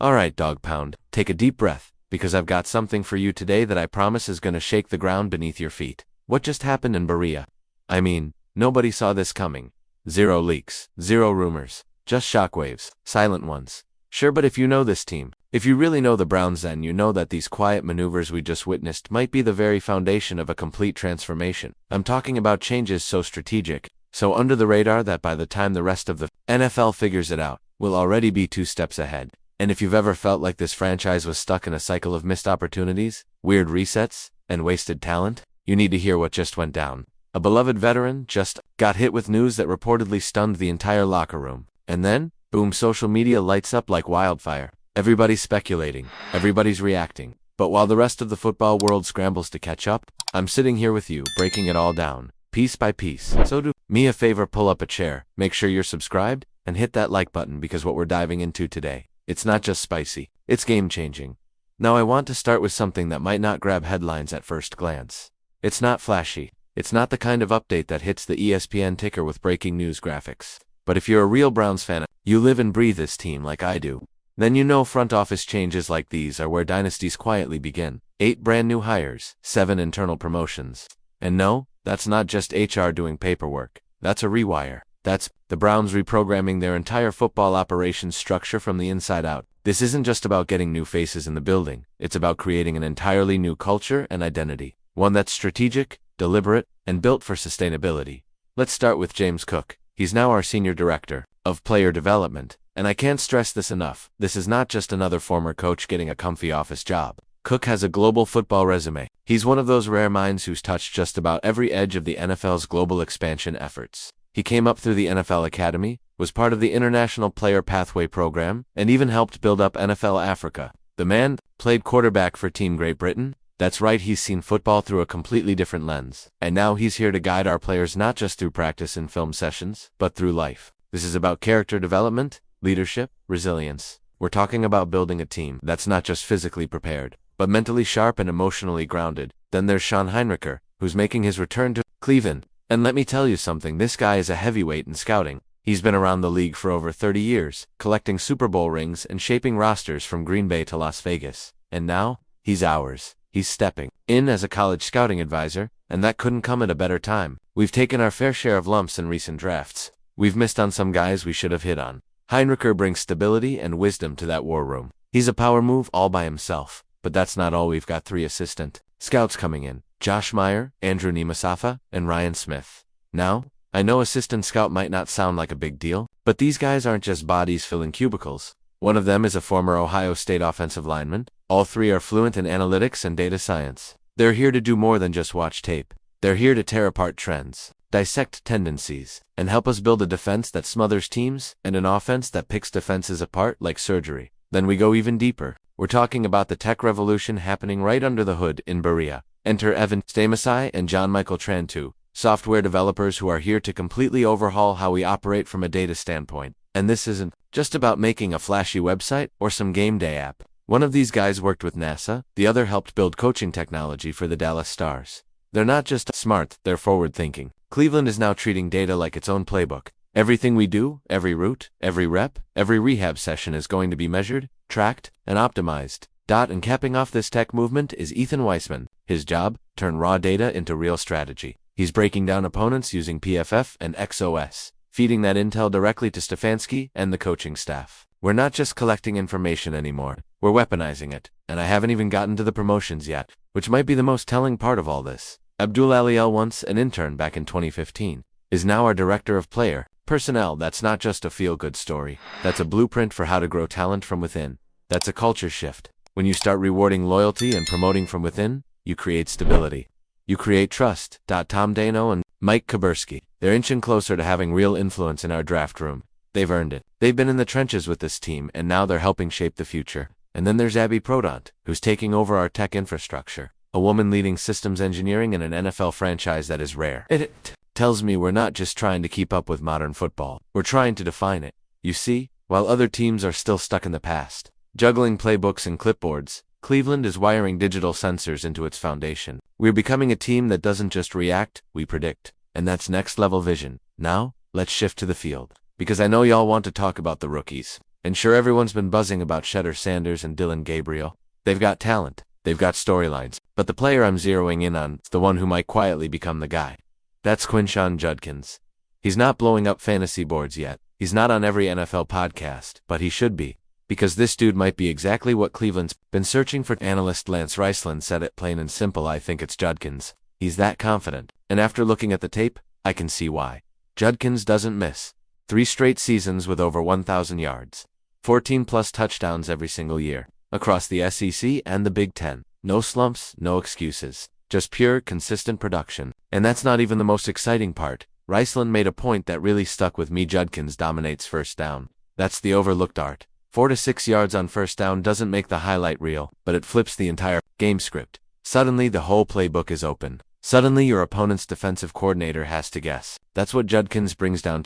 Alright, Dog Pound, take a deep breath, because I've got something for you today that I promise is gonna shake the ground beneath your feet. What just happened in Berea? I mean, nobody saw this coming. Zero leaks, zero rumors, just shockwaves, silent ones. Sure, but if you know this team, if you really know the Browns, then you know that these quiet maneuvers we just witnessed might be the very foundation of a complete transformation. I'm talking about changes so strategic, so under the radar that by the time the rest of the NFL figures it out, we'll already be 2 steps ahead. And if you've ever felt like this franchise was stuck in a cycle of missed opportunities, weird resets, and wasted talent, you need to hear what just went down. A beloved veteran just got hit with news that reportedly stunned the entire locker room. And then, boom, social media lights up like wildfire. Everybody's speculating, everybody's reacting. But while the rest of the football world scrambles to catch up, I'm sitting here with you, breaking it all down, piece by piece. So do me a favor, pull up a chair, make sure you're subscribed, and hit that like button, because what we're diving into today, it's not just spicy, it's game-changing. Now I want to start with something that might not grab headlines at first glance. It's not flashy. It's not the kind of update that hits the ESPN ticker with breaking news graphics. But if you're a real Browns fan, you live and breathe this team like I do, then you know front office changes like these are where dynasties quietly begin. 8 brand new hires, 7 internal promotions. And no, that's not just HR doing paperwork. That's a rewire. That's the Browns reprogramming their entire football operations structure from the inside out. This isn't just about getting new faces in the building. It's about creating an entirely new culture and identity. One that's strategic, deliberate, and built for sustainability. Let's start with James Cook. He's now our Senior Director of Player Development. And I can't stress this enough. This is not just another former coach getting a comfy office job. Cook has a global football resume. He's one of those rare minds who's touched just about every edge of the NFL's global expansion efforts. He came up through the NFL Academy, was part of the International Player Pathway Program, and even helped build up NFL Africa. The man played quarterback for Team Great Britain. That's right, he's seen football through a completely different lens. And now he's here to guide our players not just through practice and film sessions, but through life. This is about character development, leadership, resilience. We're talking about building a team that's not just physically prepared, but mentally sharp and emotionally grounded. Then there's Sean Heinricher, who's making his return to Cleveland. And let me tell you something, this guy is a heavyweight in scouting. He's been around the league for over 30 years, collecting Super Bowl rings and shaping rosters from Green Bay to Las Vegas. And now, he's ours. He's stepping in as a college scouting advisor, and that couldn't come at a better time. We've taken our fair share of lumps in recent drafts. We've missed on some guys we should have hit on. Heinricher brings stability and wisdom to that war room. He's a power move all by himself. But that's not all. We've got 3 assistant scouts coming in. Josh Meyer, Andrew Nimasafa, and Ryan Smith. Now, I know assistant scout might not sound like a big deal, but these guys aren't just bodies filling cubicles. One of them is a former Ohio State offensive lineman. All 3 are fluent in analytics and data science. They're here to do more than just watch tape. They're here to tear apart trends, dissect tendencies, and help us build a defense that smothers teams and an offense that picks defenses apart like surgery. Then we go even deeper. We're talking about the tech revolution happening right under the hood in Berea. Enter Evan Stamasai and John Michael Tran, 2 software developers who are here to completely overhaul how we operate from a data standpoint. And this isn't just about making a flashy website or some game day app. One of these guys worked with NASA, the other helped build coaching technology for the Dallas Stars. They're not just smart, they're forward-thinking. Cleveland is now treating data like its own playbook. Everything we do, every route, every rep, every rehab session is going to be measured, tracked, and optimized. And capping off this tech movement is Ethan Weissman. His job? Turn raw data into real strategy. He's breaking down opponents using PFF and XOS, feeding that intel directly to Stefanski and the coaching staff. We're not just collecting information anymore, we're weaponizing it. And I haven't even gotten to the promotions yet, which might be the most telling part of all this. Abdul Aliel, once an intern back in 2015, is now our director of player personnel. That's not just a feel-good story. That's a blueprint for how to grow talent from within. That's a culture shift. When you start rewarding loyalty and promoting from within, you create stability. You create trust. Tom Dano and Mike Kuberski, they're inching closer to having real influence in our draft room. They've earned it. They've been in the trenches with this team, and now they're helping shape the future. And then there's Abby Prodont, who's taking over our tech infrastructure. A woman leading systems engineering in an NFL franchise that is rare. It tells me we're not just trying to keep up with modern football. We're trying to define it. You see, while other teams are still stuck in the past, juggling playbooks and clipboards, Cleveland is wiring digital sensors into its foundation. We're becoming a team that doesn't just react, we predict. And that's next level vision. Now, let's shift to the field. Because I know y'all want to talk about the rookies. And sure, everyone's been buzzing about Shedeur Sanders and Dillon Gabriel. They've got talent, they've got storylines, but the player I'm zeroing in on is the one who might quietly become the guy. That's Quinshon Judkins. He's not blowing up fantasy boards yet. He's not on every NFL podcast, but he should be. Because this dude might be exactly what Cleveland's been searching for. Analyst Lance Reisland said it plain and simple. I think it's Judkins. He's that confident. And after looking at the tape, I can see why. Judkins doesn't miss. 3 straight seasons with over 1,000 yards. 14+ touchdowns every single year. Across the SEC and the Big Ten. No slumps, no excuses. Just pure, consistent production. And that's not even the most exciting part. Reisland made a point that really stuck with me. Judkins dominates first down. That's the overlooked art. 4 to 6 yards on first down doesn't make the highlight reel, but it flips the entire game script. Suddenly the whole playbook is open. Suddenly your opponent's defensive coordinator has to guess. That's what Judkins brings down.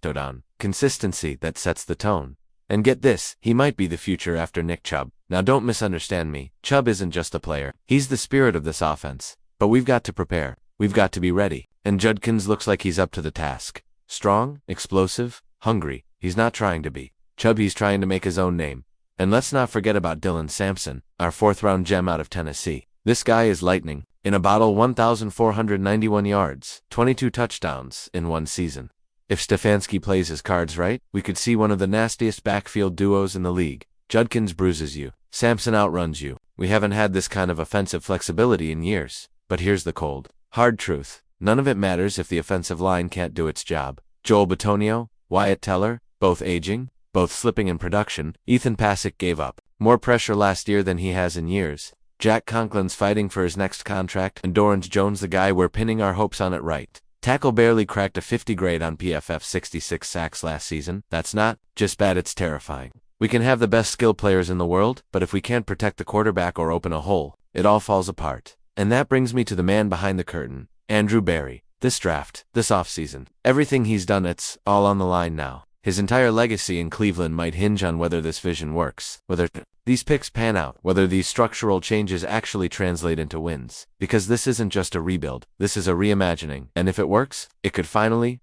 Consistency that sets the tone. And get this, he might be the future after Nick Chubb. Now don't misunderstand me, Chubb isn't just a player. He's the spirit of this offense. But we've got to prepare. We've got to be ready. And Judkins looks like he's up to the task. Strong, explosive, hungry. He's not trying to be Chubb, he's trying to make his own name. And let's not forget about Dylan Sampson, our 4th-round gem out of Tennessee. This guy is lightning. In a bottle, 1,491 yards, 22 touchdowns in one season. If Stefanski plays his cards right, we could see one of the nastiest backfield duos in the league. Judkins bruises you. Sampson outruns you. We haven't had this kind of offensive flexibility in years. But here's the cold, hard truth. None of it matters if the offensive line can't do its job. Joel Bitonio, Wyatt Teller, both aging, both slipping in production. Ethan Pasick gave up more pressure last year than he has in years. Jack Conklin's fighting for his next contract, and Dorrance Jones, the guy we're pinning our hopes on at right tackle, barely cracked a 50 grade on PFF. 66 sacks last season. That's not just bad, it's terrifying. We can have the best skill players in the world, but if we can't protect the quarterback or open a hole, it all falls apart. And that brings me to the man behind the curtain, Andrew Berry. This draft, this offseason, everything he's done, it's all on the line now. His entire legacy in Cleveland might hinge on whether this vision works, whether these picks pan out, whether these structural changes actually translate into wins. Because this isn't just a rebuild, this is a reimagining, and if it works, it could finally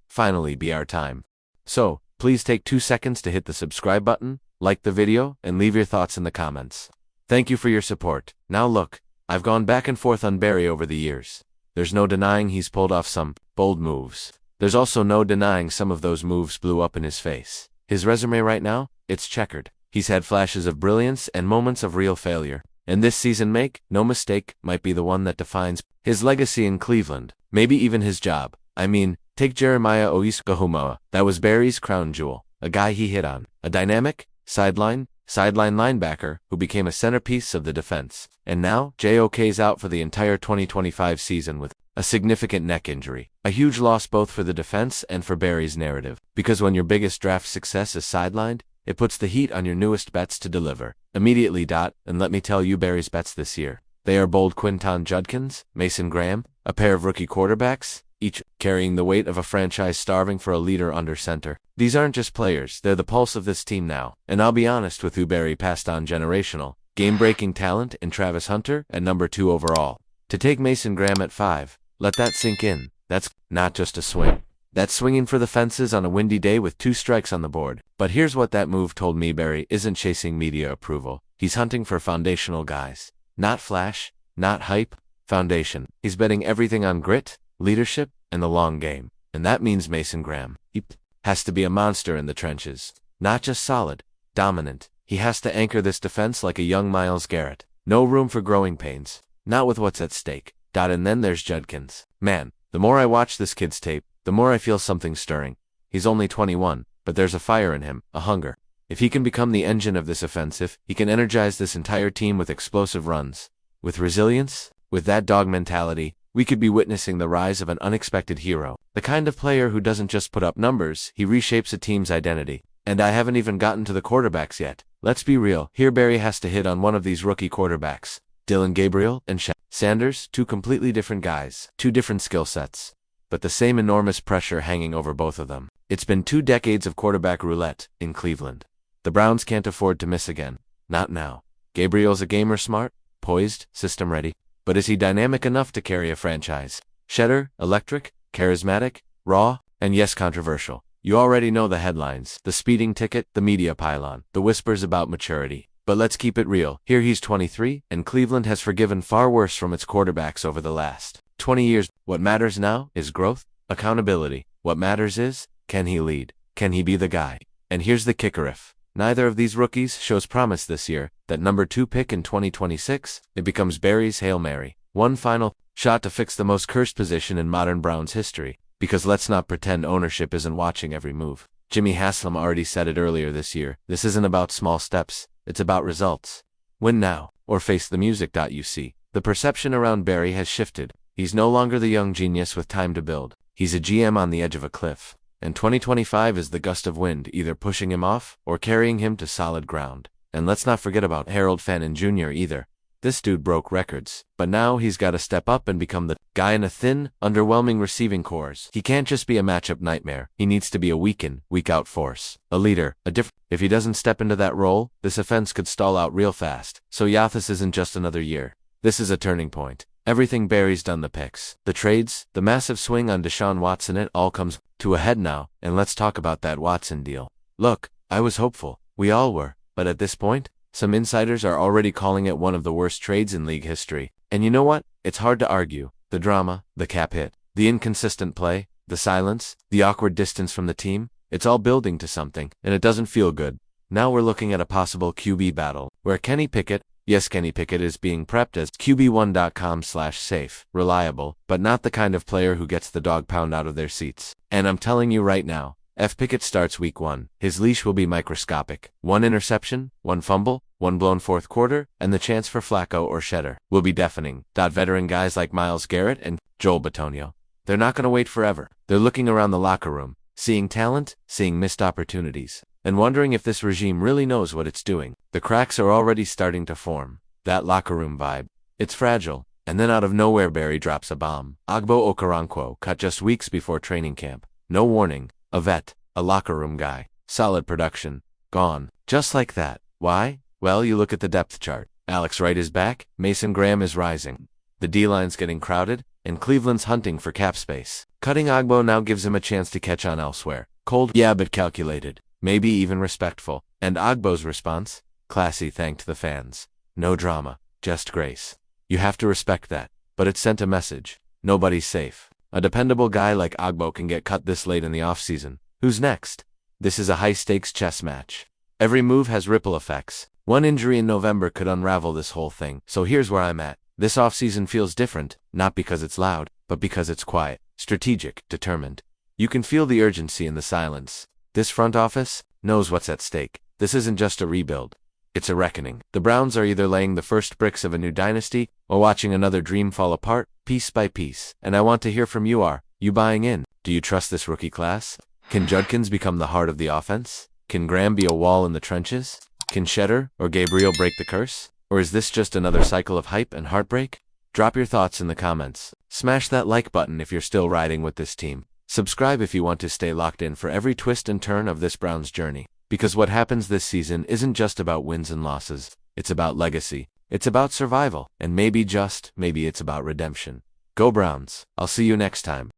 be our time. So, please take 2 seconds to hit the subscribe button, like the video, and leave your thoughts in the comments. Thank you for your support. Now look, I've gone back and forth on Berry over the years. There's no denying he's pulled off some bold moves. There's also no denying some of those moves blew up in his face. His resume right now, it's checkered. He's had flashes of brilliance and moments of real failure. And this season, make no mistake, might be the one that defines his legacy in Cleveland, maybe even his job. I mean, take Jeremiah Owusu-Koramoah. That was Berry's crown jewel, a guy he hit on, a dynamic, sideline linebacker who became a centerpiece of the defense. And now, JOK's out for the entire 2025 season with a significant neck injury. A huge loss both for the defense and for Berry's narrative. Because when your biggest draft success is sidelined, it puts the heat on your newest bets to deliver immediately. And let me tell you Berry's bets this year. They are bold. Quinshon Judkins, Mason Graham, a pair of rookie quarterbacks, each carrying the weight of a franchise starving for a leader under center. These aren't just players, they're the pulse of this team now. And I'll be honest with you, Berry passed on generational, game-breaking talent in Travis Hunter at number 2 overall. To take Mason Graham at 5, let that sink in. That's not just a swing. That's swinging for the fences on a windy day with 2 strikes on the board. But here's what that move told me: Berry isn't chasing media approval. He's hunting for foundational guys. Not flash, not hype, foundation. He's betting everything on grit, leadership, and the long game. And that means Mason Graham, he has to be a monster in the trenches. Not just solid, dominant. He has to anchor this defense like a young Myles Garrett. No room for growing pains. Not with what's at stake. And then there's Judkins. Man, the more I watch this kid's tape, the more I feel something stirring. He's only 21, but there's a fire in him, a hunger. If he can become the engine of this offensive, he can energize this entire team with explosive runs. With resilience, with that dog mentality, we could be witnessing the rise of an unexpected hero. The kind of player who doesn't just put up numbers, he reshapes a team's identity. And I haven't even gotten to the quarterbacks yet. Let's be real, here Berry has to hit on one of these rookie quarterbacks. Dillon Gabriel and Sanders, 2 completely different guys, 2 different skill sets, but the same enormous pressure hanging over both of them. It's been 2 decades of quarterback roulette in Cleveland. The Browns can't afford to miss again. Not now. Gabriel's a gamer, smart, poised, system ready. But is he dynamic enough to carry a franchise? Shedeur, electric, charismatic, raw, and yes, controversial. You already know the headlines, the speeding ticket, the media pylon, the whispers about maturity. But let's keep it real. Here he's 23, and Cleveland has forgiven far worse from its quarterbacks over the last 20 years. What matters now is growth, accountability. What matters is, can he lead? Can he be the guy? And here's the kicker: if neither of these rookies shows promise this year, that number 2 pick in 2026, it becomes Barry's Hail Mary. One final shot to fix the most cursed position in modern Browns history. Because let's not pretend ownership isn't watching every move. Jimmy Haslam already said it earlier this year. This isn't about small steps. It's about results. Win now, or face the music. You see, the perception around Barry has shifted. He's no longer the young genius with time to build. He's a GM on the edge of a cliff. And 2025 is the gust of wind, either pushing him off or carrying him to solid ground. And let's not forget about Harold Fannin Jr. either. This dude broke records, but now he's got to step up and become the guy in a thin, underwhelming receiving corps. He can't just be a matchup nightmare. He needs to be a week in, week out force. A leader, If he doesn't step into that role, this offense could stall out real fast. So Yathas isn't just another year. This is a turning point. Everything Barry's done, the picks, the trades, the massive swing on Deshaun Watson, it all comes to a head now, and let's talk about that Watson deal. Look, I was hopeful. We all were. But at this point, some insiders are already calling it one of the worst trades in league history. And you know what? It's hard to argue. The drama, the cap hit, the inconsistent play, the silence, the awkward distance from the team, it's all building to something, and it doesn't feel good. Now we're looking at a possible QB battle, where Kenny Pickett, yes, Kenny Pickett is being prepped as QB1.com/safe, reliable, but not the kind of player who gets the dog pound out of their seats. And I'm telling you right now, F. Pickett starts week 1. His leash will be microscopic. 1 interception, 1 fumble, 1 blown fourth quarter, and the chance for Flacco or Shedder will be deafening. Veteran guys like Myles Garrett and Joel Bitonio, they're not going to wait forever. They're looking around the locker room, seeing talent, seeing missed opportunities, and wondering if this regime really knows what it's doing. The cracks are already starting to form. That locker room vibe, it's fragile. And then out of nowhere, Barry drops a bomb. Ogbo Okoronkwo, cut just weeks before training camp. No warning. A vet, a locker room guy, solid production, gone. Just like that. Why? Well, you look at the depth chart. Alex Wright is back, Mason Graham is rising. The D-line's getting crowded, and Cleveland's hunting for cap space. Cutting Ogbo now gives him a chance to catch on elsewhere. Cold, yeah, but calculated. Maybe even respectful. And Ogbo's response? Classy, thanked the fans. No drama, just grace. You have to respect that. But it sent a message. Nobody's safe. A dependable guy like Ogbo can get cut this late in the offseason. Who's next? This is a high-stakes chess match. Every move has ripple effects. One injury in November could unravel this whole thing. So here's where I'm at. This offseason feels different, not because it's loud, but because it's quiet, strategic, determined. You can feel the urgency in the silence. This front office knows what's at stake. This isn't just a rebuild. It's a reckoning. The Browns are either laying the first bricks of a new dynasty or watching another dream fall apart, piece by piece. And I want to hear from you. Are you buying in? Do you trust this rookie class? Can Judkins become the heart of the offense? Can Graham be a wall in the trenches? Can Shedder or Gabriel break the curse? Or is this just another cycle of hype and heartbreak? Drop your thoughts in the comments. Smash that like button if you're still riding with this team. Subscribe if you want to stay locked in for every twist and turn of this Browns journey. Because what happens this season isn't just about wins and losses. It's about legacy. It's about survival. And maybe it's about redemption. Go Browns. I'll see you next time.